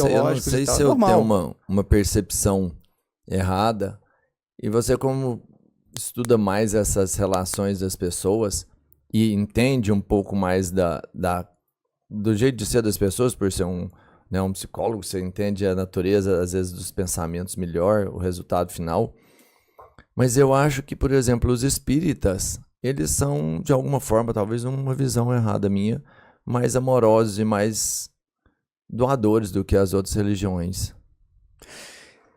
Eu não biológicos e sei tal. se É eu tenho normal. uma percepção errada, e você, como estuda mais essas relações das pessoas e entende um pouco mais do jeito de ser das pessoas, por ser um psicólogo, você entende a natureza, às vezes, dos pensamentos melhor, o resultado final. Mas eu acho que, por exemplo, os espíritas, eles são, de alguma forma, talvez uma visão errada minha, mais amorosos e mais doadores do que as outras religiões.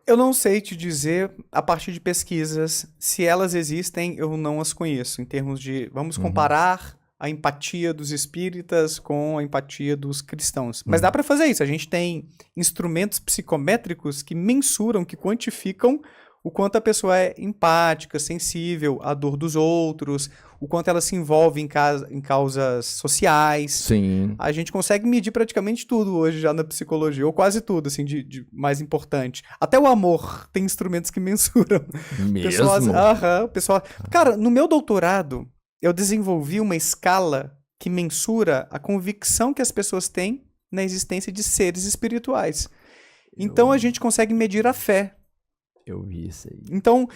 Eu não sei te dizer, a partir de pesquisas, se elas existem, eu não as conheço, em termos de, vamos Uhum, comparar a empatia dos espíritas com a empatia dos cristãos. Mas dá uhum. para fazer isso, a gente tem instrumentos psicométricos que mensuram, que quantificam o quanto a pessoa é empática, sensível à dor dos outros, o quanto ela se envolve em causas sociais. Sim, A gente consegue medir praticamente tudo hoje já na psicologia, ou quase tudo, assim, de mais importante. Até o amor tem instrumentos que mensuram. Pessoas, mesmo? aham, pessoal. Cara, no meu doutorado, eu desenvolvi uma escala que mensura a convicção que as pessoas têm na existência de seres espirituais. Então Eu, a gente consegue medir a fé. eu vi isso aí. Então,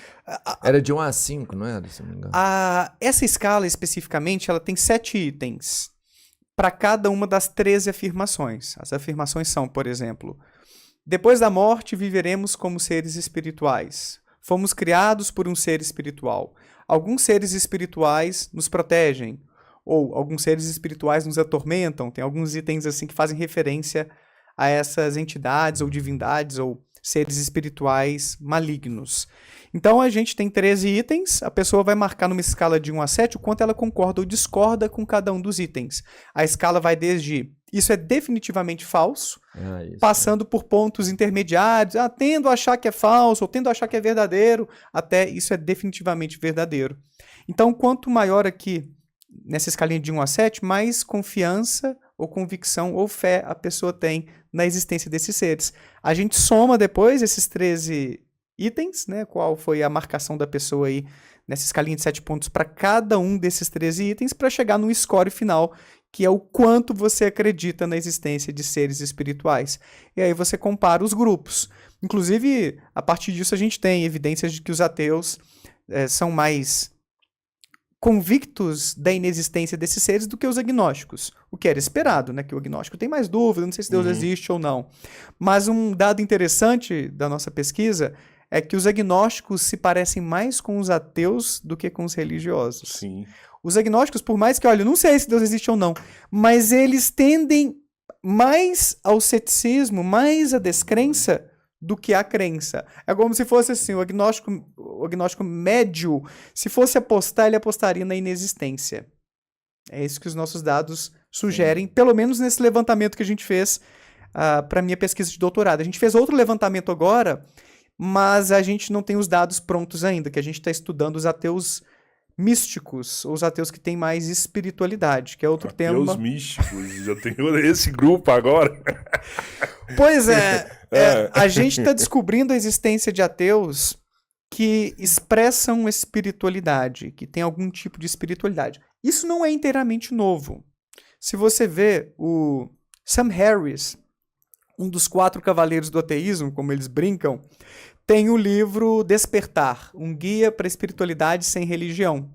Era de 1 a 5, não era, se não me engano? essa escala especificamente, ela tem 7 itens para cada uma das 13 afirmações. As afirmações são, por exemplo, depois da morte viveremos como seres espirituais. Fomos criados por um ser espiritual. Alguns seres espirituais nos protegem, ou alguns seres espirituais nos atormentam. Tem alguns itens assim que fazem referência a essas entidades ou divindades ou seres espirituais malignos. Então a gente tem 13 itens, a pessoa vai marcar numa escala de 1 a 7 o quanto ela concorda ou discorda com cada um dos itens. A escala vai desde isso é definitivamente falso, Ah, isso. passando por pontos intermediários, tendo a achar que é falso ou tendo a achar que é verdadeiro, até isso é definitivamente verdadeiro. Então, quanto maior aqui, nessa escalinha de 1 a 7, mais confiança ou convicção ou fé a pessoa tem na existência desses seres. A gente soma depois esses 13 itens, né, qual foi a marcação da pessoa aí nessa escalinha de 7 pontos para cada um desses 13 itens para chegar no score final, que é o quanto você acredita na existência de seres espirituais. E aí você compara os grupos. Inclusive, a partir disso a gente tem evidências de que os ateus são mais convictos da inexistência desses seres do que os agnósticos, o que era esperado, né? Que o agnóstico tem mais dúvida, não sei se Deus existe ou não. Mas um dado interessante da nossa pesquisa é que os agnósticos se parecem mais com os ateus do que com os religiosos. Sim. Os agnósticos, por mais que, olha, eu não sei se Deus existe ou não, mas eles tendem mais ao ceticismo, mais à descrença do que à crença. É como se fosse assim, o agnóstico médio, se fosse apostar, ele apostaria na inexistência. É isso que os nossos dados sugerem, pelo menos nesse levantamento que a gente fez para a minha pesquisa de doutorado. A gente fez outro levantamento agora, mas a gente não tem os dados prontos ainda, que a gente está estudando os ateus místicos, ou os ateus que têm mais espiritualidade, que é outro tema. Ateus místicos, já tenho esse grupo agora. Pois é, a gente está descobrindo a existência de ateus que expressam espiritualidade, que tem algum tipo de espiritualidade. Isso não é inteiramente novo. Se você vê o Sam Harris, um dos 4 cavaleiros do ateísmo, como eles brincam, tem o livro Despertar, um guia para a espiritualidade sem religião.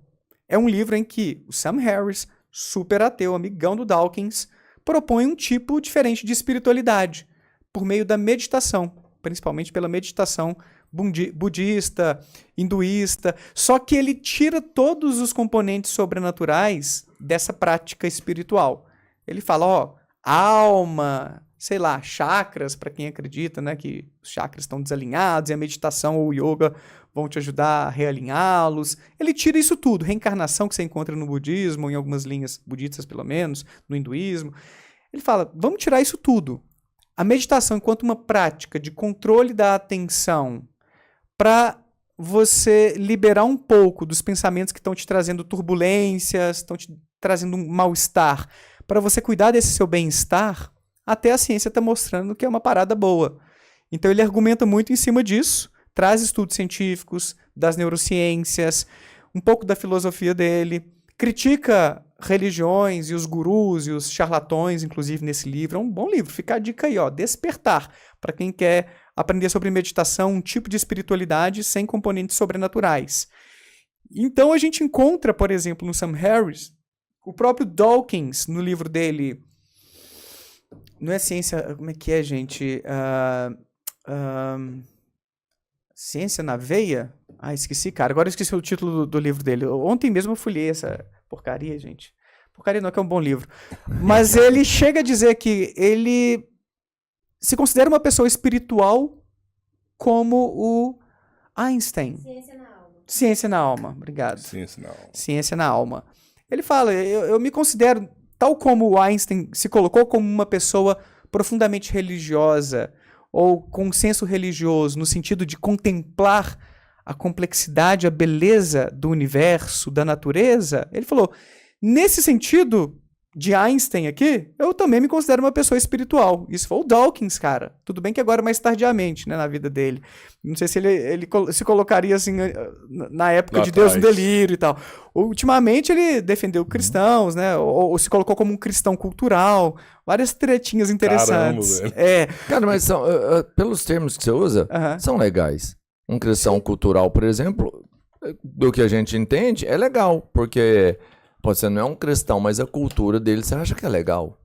É um livro em que o Sam Harris, super ateu, amigão do Dawkins, propõe um tipo diferente de espiritualidade, por meio da meditação, principalmente pela meditação budista, hinduísta, só que ele tira todos os componentes sobrenaturais dessa prática espiritual. Ele fala, alma, sei lá, chakras, para quem acredita, né, que os chakras estão desalinhados e a meditação ou o yoga vão te ajudar a realinhá-los. Ele tira isso tudo, reencarnação que você encontra no budismo, em algumas linhas budistas pelo menos, no hinduísmo. Ele fala, vamos tirar isso tudo. A meditação enquanto uma prática de controle da atenção para você liberar um pouco dos pensamentos que estão te trazendo turbulências, estão te trazendo um mal-estar, para você cuidar desse seu bem-estar, até a ciência está mostrando que é uma parada boa. Então ele argumenta muito em cima disso, traz estudos científicos, das neurociências, um pouco da filosofia dele, critica religiões e os gurus e os charlatões, inclusive nesse livro. É um bom livro, fica a dica aí, ó, Despertar, para quem quer aprender sobre meditação, um tipo de espiritualidade sem componentes sobrenaturais. Então a gente encontra, por exemplo, no Sam Harris, o próprio Dawkins, no livro dele, não é ciência, como é que é, gente? Ciência na Veia? Ah, esqueci, cara. Agora eu esqueci o título do livro dele. Ontem mesmo eu folhei essa porcaria, gente. Porcaria não, que é um bom livro. Mas ele chega a dizer que ele se considera uma pessoa espiritual como o Einstein. Ciência na alma. Ciência na alma, obrigado. Ciência na alma. Ciência na alma. Ele fala, eu me considero, tal como o Einstein se colocou como uma pessoa profundamente religiosa, ou com um senso religioso, no sentido de contemplar a complexidade, a beleza do universo, da natureza, ele falou, nesse sentido de Einstein aqui, eu também me considero uma pessoa espiritual. Isso foi o Dawkins, cara. Tudo bem que agora mais tardiamente, né, na vida dele. Não sei se ele se colocaria assim na época Lá de Deus no atrás. delírio e tal. Ultimamente ele defendeu cristãos, né, ou se colocou como um cristão cultural. Várias tretinhas interessantes. Caramba, velho. Cara, mas são, pelos termos que você usa, Aham. são legais. Um cristão cultural, por exemplo, do que a gente entende, é legal, porque você não é um cristão, mas a cultura dele você acha que é legal.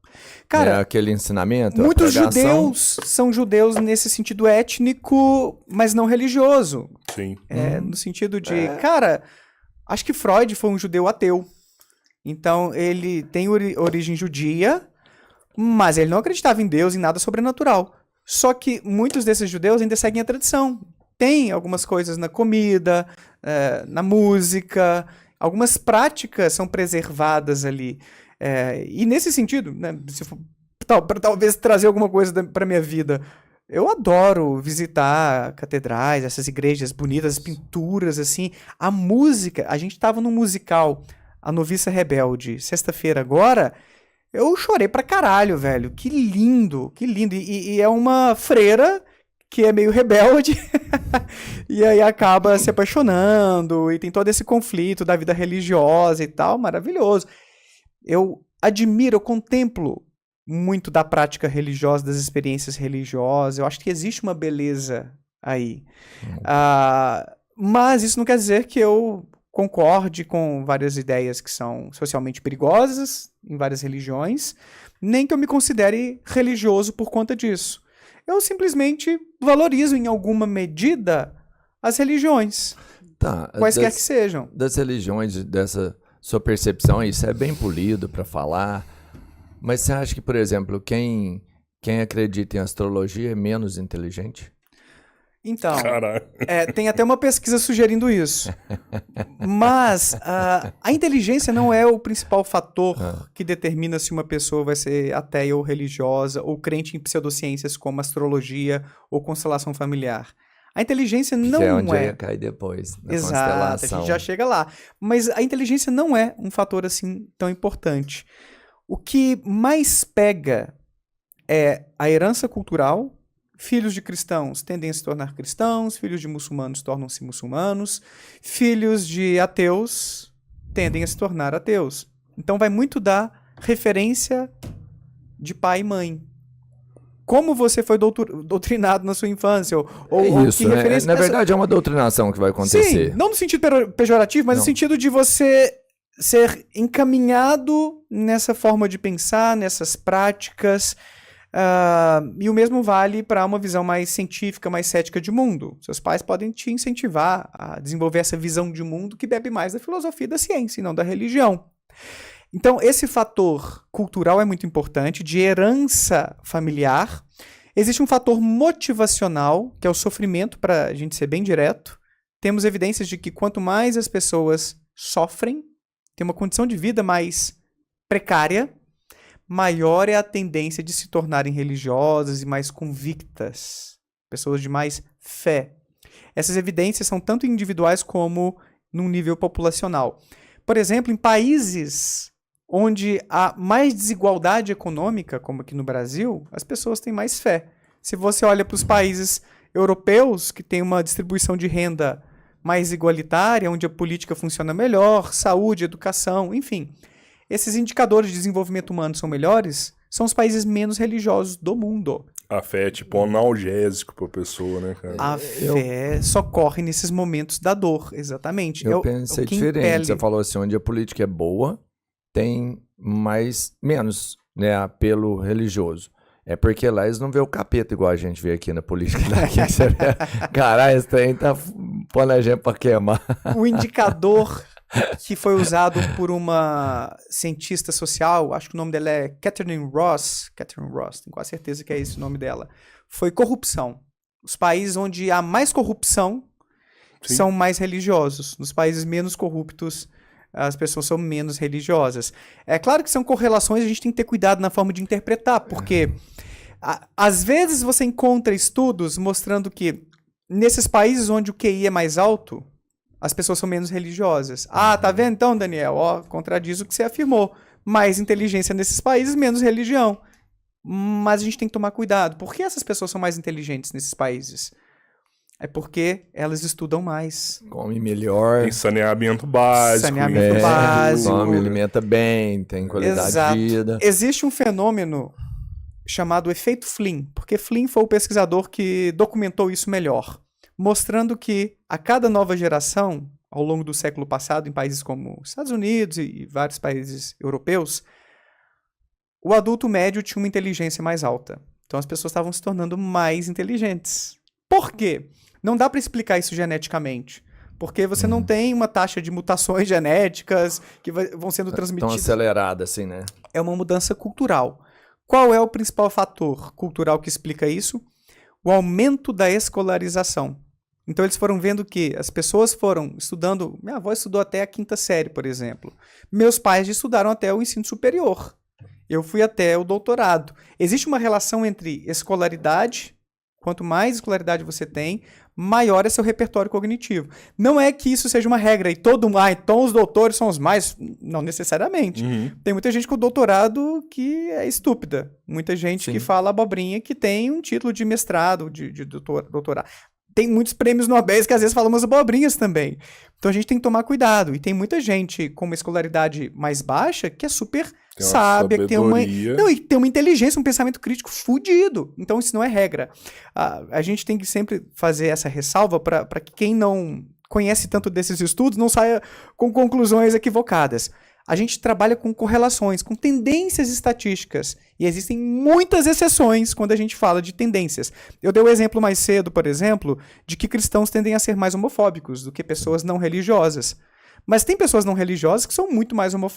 Cara, Né? Aquele ensinamento, muitos a pregação. judeus são judeus nesse sentido étnico, mas não religioso. Sim. No sentido de, cara, acho que Freud foi um judeu ateu. Então, ele tem origem judia, mas ele não acreditava em Deus, em nada sobrenatural. Só que muitos desses judeus ainda seguem a tradição. Tem algumas coisas na comida, na música, algumas práticas são preservadas ali. E nesse sentido, né, se for, para talvez trazer alguma coisa para minha vida, eu adoro visitar catedrais, essas igrejas bonitas, as pinturas, assim. A música, a gente estava num musical, A Noviça Rebelde, sexta-feira agora, eu chorei pra caralho, velho. Que lindo, que lindo. E é uma freira que é meio rebelde e aí acaba se apaixonando e tem todo esse conflito da vida religiosa e tal, maravilhoso. Eu admiro, eu contemplo muito da prática religiosa, das experiências religiosas, eu acho que existe uma beleza aí. Mas isso não quer dizer que eu concorde com várias ideias que são socialmente perigosas em várias religiões, nem que eu me considere religioso por conta disso. Eu simplesmente valorizo em alguma medida as religiões, Tá, quaisquer que sejam. das religiões, dessa sua percepção, isso é bem polido para falar, mas você acha que, por exemplo, quem acredita em astrologia é menos inteligente? Então, Caralho. tem até uma pesquisa sugerindo isso. Mas a inteligência não é o principal fator que determina se uma pessoa vai ser ateia ou religiosa, ou crente em pseudociências como astrologia ou constelação familiar. A inteligência não que é onde é. ia cair depois, na Exato, a constelação. gente já chega lá. Mas a inteligência não é um fator assim tão importante. O que mais pega é a herança cultural. Filhos de cristãos tendem a se tornar cristãos, filhos de muçulmanos tornam-se muçulmanos, filhos de ateus tendem a se tornar ateus. Então vai muito da referência de pai e mãe. Como você foi doutrinado na sua infância? Ou Isso, que né? referência... Na verdade, é uma doutrinação que vai acontecer. Sim, não no sentido pejorativo, mas no Não. sentido de você ser encaminhado nessa forma de pensar, nessas práticas. E o mesmo vale para uma visão mais científica, mais cética de mundo. Seus pais podem te incentivar a desenvolver essa visão de mundo que bebe mais da filosofia e da ciência, e não da religião. Então, esse fator cultural é muito importante, de herança familiar. Existe um fator motivacional, que é o sofrimento, para a gente ser bem direto. Temos evidências de que quanto mais as pessoas sofrem, têm uma condição de vida mais precária, maior é a tendência de se tornarem religiosas e mais convictas, pessoas de mais fé. Essas evidências são tanto individuais como num nível populacional. Por exemplo, em países onde há mais desigualdade econômica, como aqui no Brasil, as pessoas têm mais fé. Se você olha para os países europeus, que têm uma distribuição de renda mais igualitária, onde a política funciona melhor, saúde, educação, enfim, esses indicadores de desenvolvimento humano são melhores, são os países menos religiosos do mundo. A fé é tipo um analgésico pra pessoa, né, cara? A fé socorre nesses momentos da dor, exatamente. Eu pensei diferente. Você falou assim, onde a política é boa, tem menos, né, apelo religioso. É porque lá eles não vê o capeta igual a gente vê aqui na política. Caralho, esse trem tá pondo a gente pra queimar. O indicador que foi usado por uma cientista social, acho que o nome dela é Catherine Ross, tenho quase certeza que é esse o nome dela, foi corrupção. Os países onde há mais corrupção são mais religiosos. Nos países menos corruptos, as pessoas são menos religiosas. É claro que são correlações, a gente tem que ter cuidado na forma de interpretar, porque às vezes você encontra estudos mostrando que nesses países onde o QI é mais alto, as pessoas são menos religiosas. Ah, tá vendo então, Daniel? Ó, contradiz o que você afirmou. Mais inteligência nesses países, menos religião. Mas a gente tem que tomar cuidado. Por que essas pessoas são mais inteligentes nesses países? É porque elas estudam mais. Come melhor. Tem saneamento básico. Saneamento básico. Come, alimenta bem, tem qualidade de vida. Existe um fenômeno chamado efeito Flynn, porque Flynn foi o pesquisador que documentou isso melhor, mostrando que a cada nova geração, ao longo do século passado, em países como Estados Unidos e vários países europeus, o adulto médio tinha uma inteligência mais alta. Então as pessoas estavam se tornando mais inteligentes. Por quê? Não dá para explicar isso geneticamente. Porque você não tem uma taxa de mutações genéticas que vão sendo transmitidas. Tão acelerada assim, né? É uma mudança cultural. Qual é o principal fator cultural que explica isso? O aumento da escolarização. Então eles foram vendo que as pessoas foram estudando... Minha avó estudou até a 5ª série, por exemplo. Meus pais estudaram até o ensino superior. Eu fui até o doutorado. Existe uma relação entre escolaridade... Quanto mais escolaridade você tem, maior é seu repertório cognitivo. Não é que isso seja uma regra e então os doutores são os mais... Não necessariamente. Tem muita gente com doutorado que é estúpida. Muita gente que fala abobrinha que tem um título de mestrado, de doutorado. Tem muitos prêmios Nobel que às vezes falam umas abobrinhas também. Então a gente tem que tomar cuidado. E tem muita gente com uma escolaridade mais baixa que é super sábia, que tem uma inteligência, um pensamento crítico fudido. Então isso não é regra. A gente tem que sempre fazer essa ressalva para que quem não conhece tanto desses estudos não saia com conclusões equivocadas. A gente trabalha com correlações, com tendências estatísticas. E existem muitas exceções quando a gente fala de tendências. Eu dei o exemplo mais cedo, por exemplo, de que cristãos tendem a ser mais homofóbicos do que pessoas não religiosas. Mas tem pessoas não religiosas que são muito mais homofóbicas.